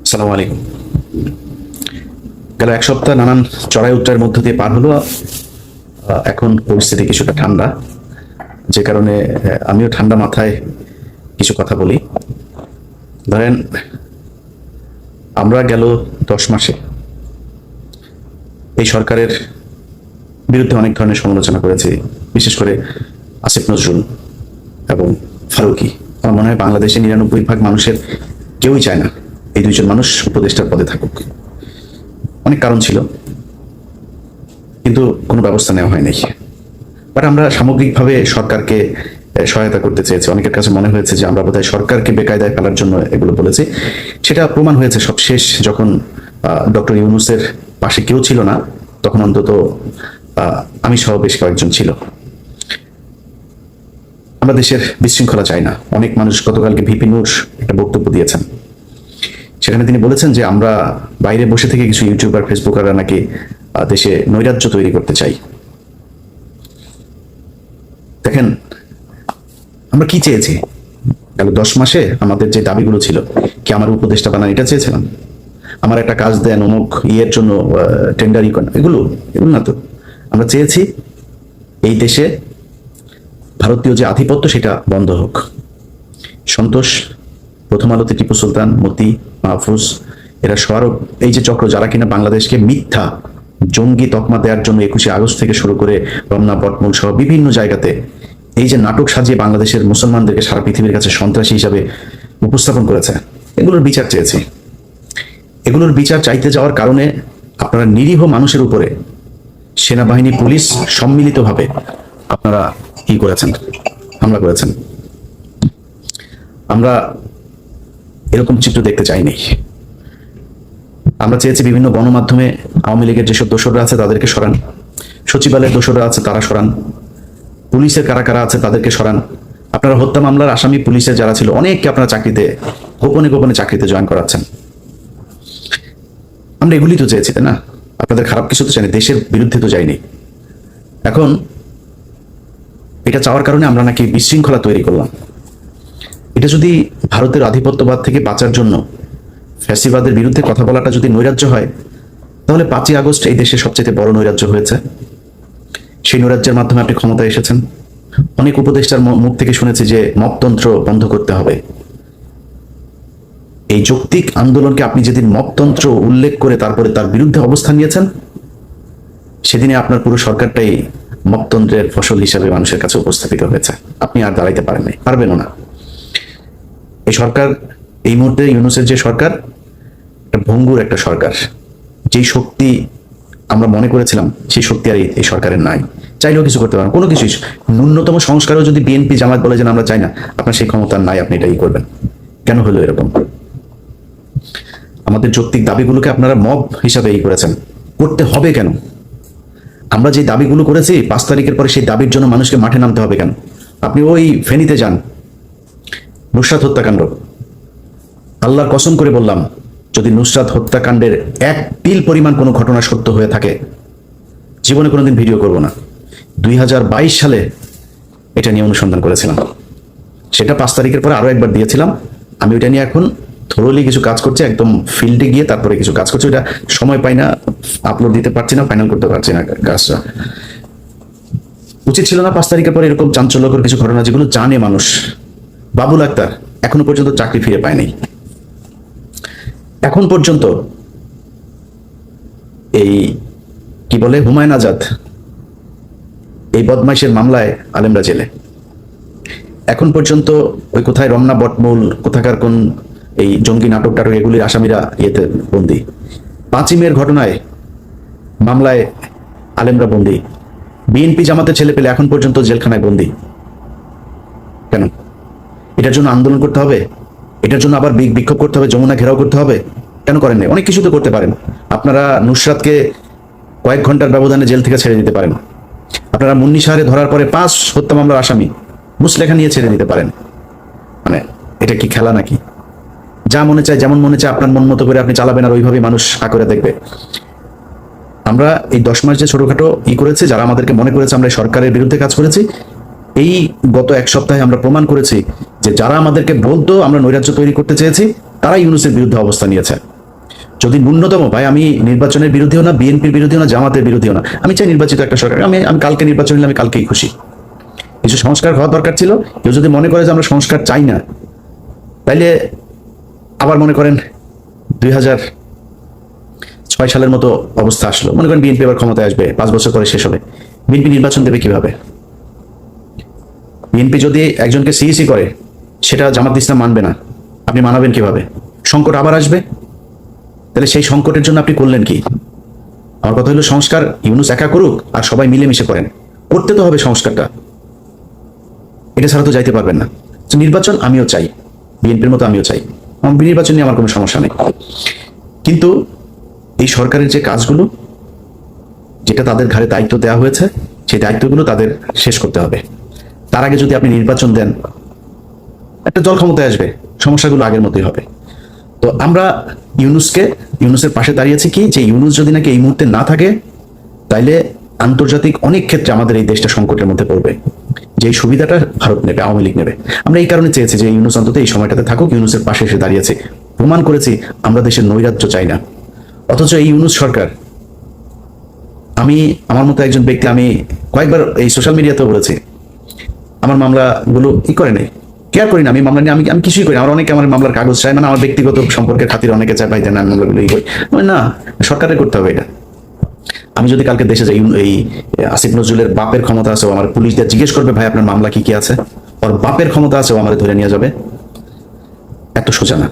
আসসালামু আলাইকুম। গেল এক সপ্তাহ নানান চড়াই উতরাইয়ের মধ্য দিয়ে পার হলো। এখন পরিস্থিতি কিছুটা ঠান্ডা, যে কারণে আমিও ঠান্ডা মাথায় কিছু কথা বলি। ধরেন, আমরা গেল 10 মাসে এই সরকারের বিরুদ্ধে অনেক ধরনের সমালোচনা করেছি, বিশেষ করে আসিফ নজরুল এবং ফারুকী। আমার মনে হয় বাংলাদেশে 99% মানুষের কেউই চায় না এই দুইজন মানুষ উপদেষ্টার পদে থাকুক। অনেক কারণ ছিল, কিন্তু কোনো ব্যবস্থা নেওয়া হয়নি। বাট আমরা সামগ্রিকভাবে সরকারকে সহায়তা করতে চেয়েছি। অনেকের কাছে মনে হয়েছে যে আমরা বোধহয় সরকারকে বেকায়দায় ফেলার জন্য এগুলো বলেছি। সেটা প্রমাণ হয়েছে সবশেষ যখন ডক্টর ইউনূসের পাশে কেউ ছিল না, তখন অন্তত আমি সহ বেশ কয়েকজন ছিল। আমরা দেশের বিশৃঙ্খলা চাই না। অনেক মানুষ, গতকালকে ভিপি নূর একটা বক্তব্য দিয়েছেন, সেখানে তিনি বলেছেন যে আমরা বাইরে বসে থেকে কিছু ইউটিউবার ফেসবুকাররা নাকি দেশে নৈরাজ্য তৈরি করতে চাই। দেখেন, আমরা কি চেয়েছি? গেল 10 মাসে আমাদের যে দাবিগুলো ছিল, কি আমার উপদেষ্টা বানান এটা চেয়েছিলাম? আমার একটা কাজ দেন, অমুক ইয়ের জন্য টেন্ডারি করেন, এগুলো না তো। আমরা চেয়েছি এই দেশে ভারতীয় যে আধিপত্য সেটা বন্ধ হোক। সন্তোষ, প্রথম আলোতে টিপু সুলতান, মতি, মাহফুজ, এরা সরব এই যে চক্র, যারা কিনা বাংলাদেশকে মিথ্যা জঙ্গি তকমা দেওয়ার জন্য 21শে আগস্ট থেকে শুরু করে রমনা বটমূল সহ বিভিন্ন জায়গাতে এই যে নাটক সাজিয়ে বাংলাদেশের মুসলমানদেরকে সারা পৃথিবীর কাছে সন্ত্রাসী হিসাবে উপস্থাপন করেছে, এগুলোর বিচার চেয়েছি। এগুলোর বিচার চাইতে যাওয়ার কারণে আপনারা নিরীহ মানুষের উপরে সেনাবাহিনী, পুলিশ সম্মিলিতভাবে আপনারা কি করেছেন? হামলা করেছেন। আমরা এরকম চিত্র দেখতে চাইনি। আমরা চেয়েছি বিভিন্ন গণমাধ্যমে আওয়ামী লীগের যেসব দোসররা আছে তাদেরকে সরান, সচিবালয়ের দোসররা আছে তারা সরান, পুলিশের কারা কারা আছে তাদেরকে সরান। আপনারা হত্যা মামলার আসামি পুলিশের যারা ছিল অনেককে আপনারা চাকরিতে গোপনে গোপনে চাকরিতে জয়েন করাচ্ছেন। আমরা এগুলি তো চেয়েছি, তাই না? আপনাদের খারাপ কিছু তো চাইনি, দেশের বিরুদ্ধে তো যাইনি। এখন এটা চাওয়ার কারণে আমরা নাকি বিশৃঙ্খলা তৈরি করলাম। এটা যদি ভারতের আধিপত্যবাদ থেকে বাঁচার জন্য ফ্যাসিবাদের বিরুদ্ধে কথা বলাটা যদি নৈরাজ্য হয়, তাহলে 5ই আগস্ট এই দেশে সবচেয়ে বড় নৈরাজ্য হয়েছে। সেই নৈরাজ্যের মাধ্যমে আপনি ক্ষমতায় এসেছেন। অনেক উপদেষ্টার মুখ থেকে শুনেছি যে মপতন্ত্র বন্ধ করতে হবে। এই যৌক্তিক আন্দোলনকে আপনি যেদিন মপতন্ত্র উল্লেখ করে তারপরে তার বিরুদ্ধে অবস্থান নিয়েছেন, সেদিনে আপনার পুরো সরকারটাই মপতন্ত্রের ফসল হিসাবে মানুষের কাছে উপস্থাপিত হয়েছে। আপনি আর দাঁড়াইতে পারেন নাই, পারবেনও না। এই সরকার, এই মুহূর্তে ইউনূসের যে সরকার, ভঙ্গুর একটা সরকার। যেই শক্তি আমরা মনে করেছিলাম সেই শক্তি আর এই সরকারের নাই। চাইলেও কিছু করতে পারেন, কোনো কিছুই। ন্যূনতম সংস্কারও যদি বিএনপি জামায়াত বলে যে আমরা চাই না, আপনার সেই ক্ষমতা নাই, আপনি এটাই করবেন। কেন হলো এরকম? আমাদের যৌক্তিক দাবিগুলোকে আপনারা মব হিসাবে করেছেন। করতে হবে কেন? আমরা যে দাবিগুলো করেছি 5 তারিখের পরে, সেই দাবির জন্য মানুষকে মাঠে নামতে হবে কেন? আপনি ওই ফেনীতে যান, নুসরাত হত্যাকাণ্ড, আল্লাহর কসম করে বললাম, যদি নুসরাত হত্যাকাণ্ডের 1 তিল পরিমাণ কোনো ঘটনা সত্য হয়ে থাকে, জীবনে কোনোদিন ভিডিও করব না। 2022 সালে এটা নিয়ে অনুসন্ধান করেছিলাম, সেটা 5 তারিখের পরে আরো একবার দিয়েছিলাম। আমি ওইটা নিয়ে এখন থরোলি কিছু কাজ করছি, একদম ফিল্ডে গিয়ে তারপরে কিছু কাজ করছি। ওইটা সময় পাই না, আপলোড দিতে পারছি না, ফাইনাল করতে পারছি না কাজটা। উচিত ছিল না 5 তারিখের পরে এরকম চাঞ্চল্যকর কিছু ঘটনা যেগুলো জানে মানুষ। বাবুল আক্তার এখনো পর্যন্ত চাকরি ফিরে পায়নি। এখন পর্যন্ত এই কি বলে হুমায়ুন আজাদ, এই বদমাইশের মামলায় আলেমরা জেলে। এখন পর্যন্ত ওই কোথায় রমনা বটমূল, কোথাকার কোন এই জঙ্গি নাটক টাটক, এগুলির আসামিরা ইয়েতে বন্দী। 5ই মের ঘটনায় মামলায় আলেমরা বন্দী। বিএনপি জামাতের ছেলে পেলে এখন পর্যন্ত জেলখানায় বন্দী। কেন? এটার জন্য আন্দোলন করতে হবে? এটার জন্য আবার বিক্ষোভ করতে হবে, যমুনা ঘেরাও করতে হবে? কেন করেন নাই? অনেক কিছু তো করতে পারেন। আপনারা নুসরাতকে কয়েক ঘন্টার ব্যবধানে জেল থেকে ছেড়ে দিতে পারেন। আপনারা মুন্নি সাহারে ধরার পরে 5 হত্যা মামলার আসামি মুসলেখা নিয়ে ছেড়ে দিতে পারেন। মানে এটা কি খেলা নাকি? যা মনে চায়, যেমন মনে চায় আপনার মন মতো করে আপনি চালাবেন, আর ওইভাবেই মানুষ করে দেখবে। আমরা এই 10 মাস যে ছোটখাটো করেছি, যারা আমাদেরকে মনে করেছে আমরা সরকারের বিরুদ্ধে কাজ করেছি, এই গত 1 সপ্তাহে আমরা প্রমাণ করেছি যে যারা আমাদেরকে বলতো আমরা নৈরাজ্য তৈরি করতে চেয়েছি, তারাই ইউনূসের বিরুদ্ধে অবস্থান নিয়েছে। যদি ন্যূনতম, ভাই আমি নির্বাচনের বিরোধীও না, বিএনপির বিরোধীও না, জামাতের বিরোধীও না, আমি চাই নির্বাচিত একটা সরকার। আমি আমি কালকে নির্বাচন হলে আমি কালকেই খুশি। কিছু সংস্কার হওয়া দরকার ছিল। কেউ যদি মনে করে যে আমরা সংস্কার চাই না, তাইলে আবার মনে করেন 2006 সালের মতো অবস্থা আসলো, মনে করেন বিএনপি আবার ক্ষমতায় আসবে, 5 বছর পরে শেষ হবে, বিএনপি নির্বাচন দেবে কিভাবে? বিএনপি যদি একজনকে সিইসি করে, সেটা জামাত ইসলাম মানবে না, আপনি মানাবেন কিভাবে? সংকট আবার আসবে, তাহলে সেই সংকটের জন্য আপনি করলেন কি? আমার কথা হলো, সংস্কার ইউনূস একা করুক আর সবাই মিলেমিশে করেন, করতে তো হবে সংস্কারটা, এটা ছাড়া তো যাইতে পারবেন না। তো নির্বাচন আমিও চাই, বিএনপির মতো আমিও চাই, আমার নির্বাচন নিয়ে আমার কোনো সমস্যা নেই। কিন্তু এই সরকারের যে কাজগুলো, যেটা তাদের ঘাড়ে দায়িত্ব দেওয়া হয়েছে, সেই দায়িত্বগুলো তাদের শেষ করতে হবে। তার আগে যদি আপনি নির্বাচন দেন, একটা দল ক্ষমতায় আসবে, সমস্যাগুলো আগের মতোই হবে। তো আমরা ইউনূসের পাশে দাঁড়িয়েছি কি, যে ইউনূস যদি নাকি এই মুহূর্তে না থাকে, তাইলে আন্তর্জাতিক অনেক ক্ষেত্রে আমাদের এই দেশটা সংকটের মধ্যে পড়বে। যে সুবিধাটা ভারত নেবে, আওয়ামী লীগ নেবে। আমরা এই কারণে চেয়েছি যে ইউনূস অন্তত এই সময়টাতে থাকুক, ইউনূসের পাশে এসে দাঁড়িয়েছি, প্রমাণ করেছি আমরা দেশের নৈরাজ্য চাই না। অথচ এই ইউনূস সরকার, আমার মতো একজন ব্যক্তি, আমি কয়েকবার এই সোশ্যাল মিডিয়াতেও বলেছি, আমার মামলাগুলো করে নেই, কেয়ার করি না, আমি মামলা নিয়ে আমি কিছুই করি না। আমার অনেকে আমার মামলার কাগজ চায়, মানে আমার ব্যক্তিগত সম্পর্কের খাতির অনেকে চায়, ভাই দেন মামলাগুলো করি না, সরকারের করতে হবে এটা। আমি যদি কালকে দেশে যাই, এই আসিফ নজরুলের বাপের ক্ষমতা আছে, আমার পুলিশ দিয়ে জিজ্ঞেস করবে ভাই আপনার মামলা কি কি আছে, ওর বাপের ক্ষমতা আছে, ও আমার ধরে নিয়ে যাবে, এত সোজা না।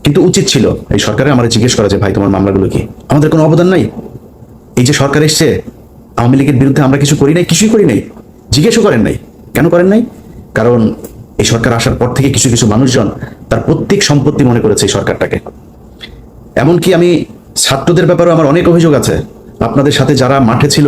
কিন্তু উচিত ছিল এই সরকারে আমার জিজ্ঞেস করা যে ভাই তোমার মামলাগুলো কি, আমাদের কোনো অবদান নাই। এই যে সরকার এসছে, আওয়ামী লীগের বিরুদ্ধে আমরা কিছু করি নাই, কিছুই করি নাই, জিজ্ঞেসও করেন নাই। কেন করেন নাই? কারণ এই সরকার আসার পর থেকে কিছু কিছু মানুষজন তার প্রত্যেক সম্পত্তি মনে করেছে এই সরকারটাকে। এমনকি আমি ছাত্রদের ব্যাপারেও আমার অনেক অভিযোগ আছে, আপনাদের সাথে যারা মাঠে ছিল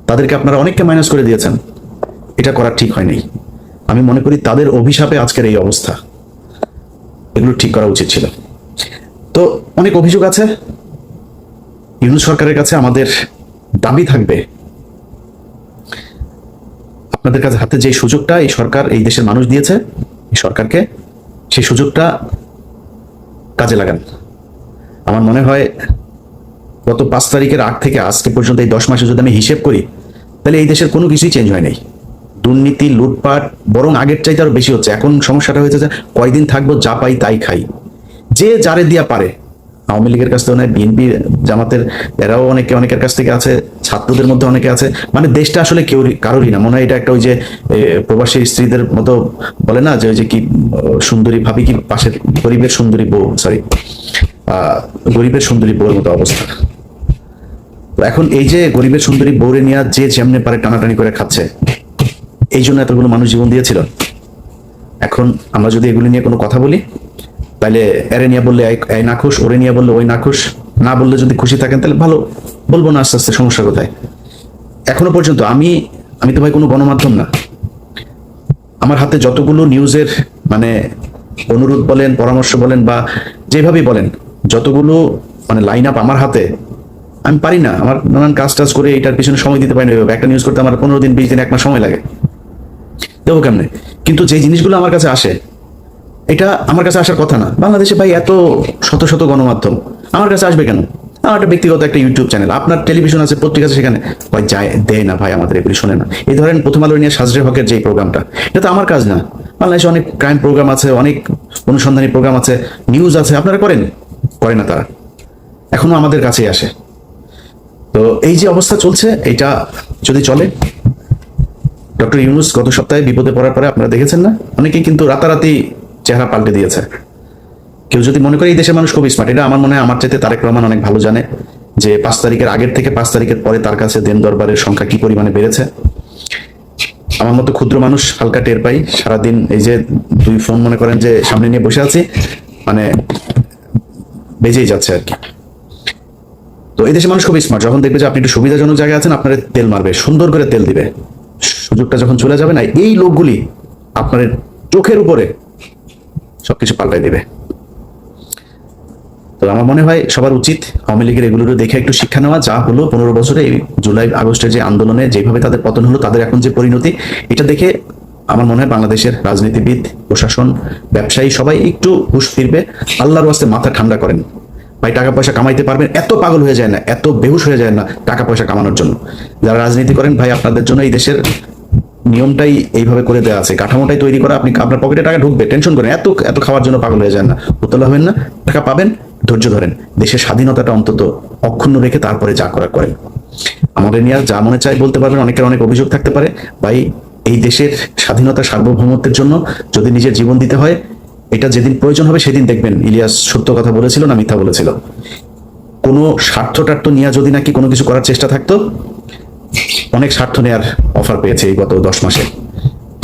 তাদেরকে আপনারা অনেককে মাইনাস করে দিয়েছেন, এটা করা ঠিক হয়নি। আমি মনে করি তাদের অভিশাপে আজকের এই অবস্থা, এগুলো ঠিক করা উচিত ছিল। তো অনেক অভিযোগ আছে। ইউনূস সরকারের কাছে আমাদের দাবি থাকবে, আপনাদের কাছে হাতে যে সুযোগটা এই সরকার, এই দেশের মানুষ দিয়েছে এই সরকারকে, সেই সুযোগটা কাজে লাগান। আমার মনে হয় গত 5 তারিখের আগ থেকে আজকে পর্যন্ত এই 10 মাসে যদি আমি হিসেব করি, তাহলে এই দেশের কোনো কিছুই চেঞ্জ হয় নাই। দুর্নীতি, লুটপাট বরং আগের চাইতে আরো বেশি হচ্ছে। এখন সমস্যাটা হয়েছে যে কয়দিন থাকবো, যা পাই তাই খাই, যে যারে দিয়া পারে। আওয়ামী লীগের কাছ থেকে নয়, বিএনপি জামাতের এরাও অনেকের কাছ থেকে আছে, ছাত্রদের মধ্যে অনেকে আছে। মানে দেশটা আসলে কেউ কারোরই না। মনে হয় এটা একটা ওই যে প্রবাসী স্ত্রীদের মতো বলে না, যে ওই যে কি সুন্দরী ভাবি কি পাশের গরিবের সুন্দরী বউ, গরিবের সুন্দরী বউয়ের মতো অবস্থা। তো এখন এই যে গরিবের সুন্দরী বউরে নিয়ে যে যেমনে পারে টানাটানি করে খাচ্ছে, এই জন্য এতগুলো মানুষ জীবন দিয়েছিল। এখন আমরা যদি এগুলি নিয়ে কোনো কথা বলি, তাহলে এরে নিয়ে বললে এই নাখুশ, ওরে নিয়ে বললে ওই নাখুশ, না বললে যদি খুশি থাকেন তাহলে ভালো, বলবো না, আস্তে আস্তে সমস্যা কোথায়। এখনো পর্যন্ত আমি তো ভাই কোনো গণমাধ্যম না। আমার হাতে যতগুলো নিউজের মানে অনুরোধ বলেন, পরামর্শ বলেন, বা যেভাবেই বলেন, যতগুলো মানে লাইন আপ আমার হাতে, আমি পারি না। আমার নানান কাজ টাজ করে এটার পিছনে সময় দিতে পারি না। একটা নিউজ করতে আমার 15 দিন 20 দিন 1 মাস সময় লাগে, দেবো কেমনে? কিন্তু যে জিনিসগুলো আমার কাছে আসে, এটা আমার কাছে আসার কথা না। বাংলাদেশে ভাই এত শত শত গণমাধ্যম, আমার কাছে আসবে কেন? আমার একটা ব্যক্তিগত একটা ইউটিউব চ্যানেল, আপনার টেলিভিশন আছে, পত্রিকা আছে, সেখানে ভাই যায় দেয় না ভাই, আমাদের এগুলি শোনে না। এই ধরেন প্রথম আলো নিয়ে সাজরে হকের যে প্রোগ্রামটা, এটা তো আমার কাজ না। বাংলাদেশে অনেক ক্রাইম প্রোগ্রাম আছে, অনেক অনুসন্ধানী প্রোগ্রাম আছে, নিউজ আছে, আপনারা করে না তারা, এখনো আমাদের কাছেই আসে। তো এই যে অবস্থা চলছে, এটা যদি চলে, ডক্টর ইউনূস গত সপ্তাহে বিপদে পড়ার পরে আপনারা দেখেছেন না, অনেকেই কিন্তু রাতারাতি চেহারা পাল্টে দিয়েছে। কেউ যদি মনে করে এই দেশের মানুষ খুব স্মার্ট, এটা আমার মনে হয় আমার চাইতে তারেক রহমান অনেক ভালো জানে যে 5 তারিখের আগের থেকে 5 তারিখের পরে তার কাছে দেন দরবারের সংখ্যা কি পরিমাণে বেড়েছে। আমার মতো ক্ষুদ্র মানুষ হালকা টের পাই। সারাদিন এই যে 2 ফোন মনে করেন যে সামনে নিয়ে বসে আছি, মানে বেজেই যাচ্ছে আর কি। তো এই দেশের মানুষ খুব স্মার্ট, যখন দেখবে যে আপনি একটু সুবিধাজনক জায়গায় আছেন, আপনার তেল মারবে, সুন্দর করে তেল দিবে। সুযোগটা যখন চলে যাবে না, এই লোকগুলি আপনার চোখের উপরে সবকিছু পাল্টাই দিবে। তো আমার মনে হয় সবার উচিত আওয়ামী লীগের এগুলোর দেখে একটু শিক্ষা নেওয়া। যা হলো 15 বছরে, এই জুলাই আগস্টের যে আন্দোলনে যেভাবে তাদের পতন হলো, তাদের এখন যে পরিণতি, এটা দেখে আমার মনে হয় বাংলাদেশের রাজনীতিবিদ, প্রশাসন, ব্যবসায়ী সবাই একটু হুঁশ ফিরবে। আল্লাহর ওয়াস্তে মাথা ঠান্ডা করেন। ভাই টাকা পয়সা কামাইতে পারবেন, এত পাগল হয়ে যায় না, এত বেহুশ হয়ে যায় না টাকা পয়সা কামানোর জন্য। যারা রাজনীতি করেন ভাই, আপনাদের জন্য এই দেশের নিয়মটাই এইভাবে করে দেওয়া আছে, কাঠামোটাই তৈরি করা। আপনি আপনার পকেটে টাকা ঢুকবে, টেনশন করেন, এত এত খাওয়ার জন্য পাগল হয়ে যান না, উতলা হবেন না, টাকা পাবেন, ধৈর্য ধরেন, দেশের স্বাধীনতাটা অন্তত অক্ষুণ্ণ রেখে তারপরে যা করার করেন। আমাদের নিয়ে যা মনে চায় বলতে পারবেন, অনেকের অনেক অভিযোগ থাকতে পারে, ভাই এই দেশের স্বাধীনতা সার্বভৌমত্বের জন্য যদি নিজের জীবন দিতে হয়, এটা যেদিন প্রয়োজন হবে সেদিন দেখবেন ইলিয়াস সত্য কথা বলেছিল না মিথ্যা বলেছিল। কোনো স্বার্থটার্থ নিয়ে যদি নাকি কোনো কিছু করার চেষ্টা থাকতো, অনেক স্বার্থ নেয়ার অফার পেয়েছে এই গত 10 মাসে,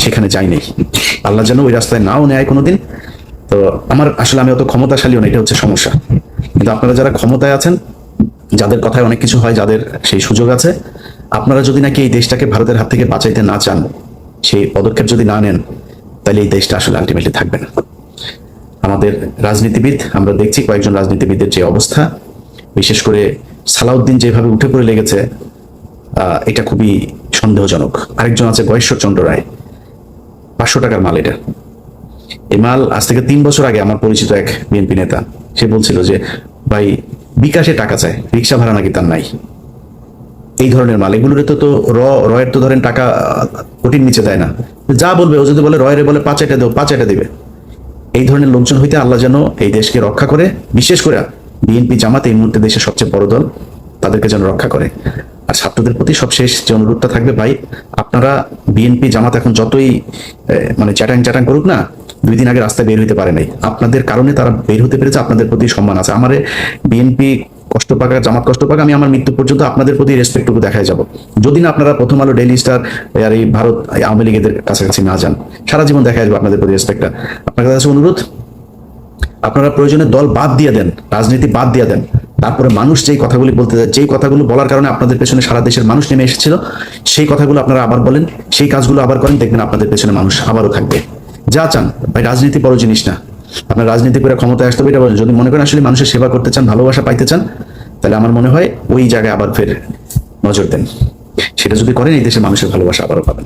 সেখানে যায়নি। আল্লাহ যেন ওই রাস্তায় নাও নেয় কোনোদিন। তো আসলে আমি অত ক্ষমতাশালীও না, এটা হচ্ছে সমস্যা। কিন্তু আপনারা যারা ক্ষমতায় আছেন, যাদের কথায় অনেক কিছু হয়, যাদের সেই সুযোগ আছে, আপনারা যদি নাকি এই দেশটাকে ভারতের হাত থেকে বাঁচাইতে না চান, সেই পদক্ষেপ যদি না নেন, তাহলে এই দেশটা আসলে আলটিমেটলি থাকবে না। আমাদের রাজনীতিবিদ, আমরা দেখছি কয়েকজন রাজনীতিবিদের যে অবস্থা, বিশেষ করে সালাউদ্দিন যেভাবে উঠে পড়ে লেগেছে, এটা খুবই সন্দেহজনক। আরেকজন আছে গয়েশ্বর চন্দ্র রায়, 500 টাকার মাল এটা। এই মাল আজ থেকে 3 বছর আগে আমার পরিচিত এক বিএনপি নেতা, সে বলছিল যে ভাই বিকাশে টাকা চায়, রিক্সা ভাড়া নাকি তার নাই। এই ধরনের মাল, এগুলোর তো রয়ের তো ধরেন টাকা কোটির নিচে দেয় না, যা বলবে ও যদি বলে রয়ের বলে 5 এটা দেও, 5 এটা দিবে। এই ধরনের লোকজন হইতে আল্লাহ যেন এই দেশকে রক্ষা করে, বিশেষ করে বিএনপি জামাত এই মুহূর্তে দেশের সবচেয়ে বড় দল, তাদেরকে যেন রক্ষা করে। আর ছাত্রদের প্রতি সবশেষ যে অনুরোধটা থাকবে, ভাই আপনারা বিএনপি জামাত এখন যতই মানে চ্যাটাং করুক না, 2 দিন আগে রাস্তায় বের হইতে পারে নাই, আপনাদের কারণে তারা বের হতে পেরেছে, আপনাদের প্রতি সম্মান আছে। আমারে বিএনপি কষ্ট পাক, জামাত কষ্ট পাক, আমি আমার মৃত্যু পর্যন্ত আপনাদের প্রতি রেসপেক্টটুকু দেখায় যাব। যদি না আপনারা প্রথম আলো, ডেইলি স্টার আর এই ভারত আওয়ামী লীগের কাছাকাছি না যান, সারা জীবন দেখা যাবে আপনাদের প্রতি রেসপেক্টটা। আপনার কাছে অনুরোধ, আপনারা প্রয়োজনে দল বাদ দিয়ে দেন, রাজনীতি বাদ দিয়ে দেন, তারপরে মানুষ যেই কথাগুলি বলতে যায়, যেই কথাগুলো বলার কারণে আপনাদের পেছনে সারা দেশের মানুষ নেমে এসেছিল, সেই কথাগুলো আপনারা আবার বলেন, সেই কাজগুলো আবার করেন, দেখবেন আপনাদের পেছনে মানুষ আবারও থাকবে। যা চান ভাই, রাজনীতি বড় জিনিস না, আপনার রাজনীতি করে ক্ষমতায় আসতে হবে এটা বলেন। যদি মনে করেন আসলে মানুষের সেবা করতে চান, ভালোবাসা পাইতে চান, তাহলে আমার মনে হয় ওই জায়গায় আবার ফের নজর দেন। সেটা যদি করেন, এই দেশের মানুষের ভালোবাসা আবারও পাবেন।